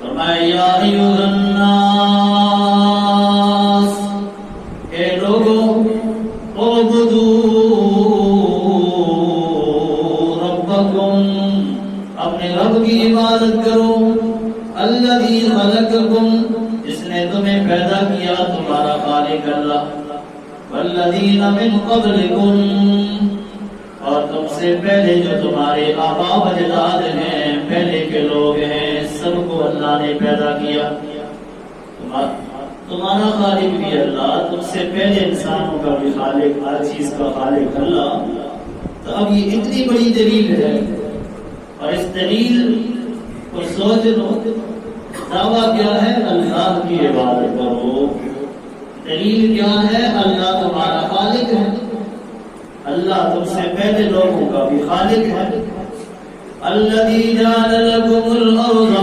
فرمایا یا ایھا الناس، اے لوگو، اعبدوا ربکم، اپنے رب کی عبادت کرو، الذی خلقکم، جس نے تمہیں پیدا کیا، تمہارا خالق اللہ، والذین من قبلکم، اور تم سے پہلے جو تمہارے آباء و اجداد ہیں، پہلے کے لوگ ہیں، سب کو اللہ نے پیدا کیا۔ تمہارا خالق بھی اللہ، تم سے پہلے انسانوں کا بھی خالق، ہر چیز کا خالق اللہ۔ تو اب یہ اتنی بڑی دلیل ہے، اور اس دلیل کو سوچ لو، دعویٰ کیا ہے؟ اللہ کی عبادت کرو۔ دلیل کیا ہے؟ اللہ تمہارا خالق ہے، اللہ تم سے پہلے لوگوں کا بھی خالق ہے۔ الذی جعل لکم الارض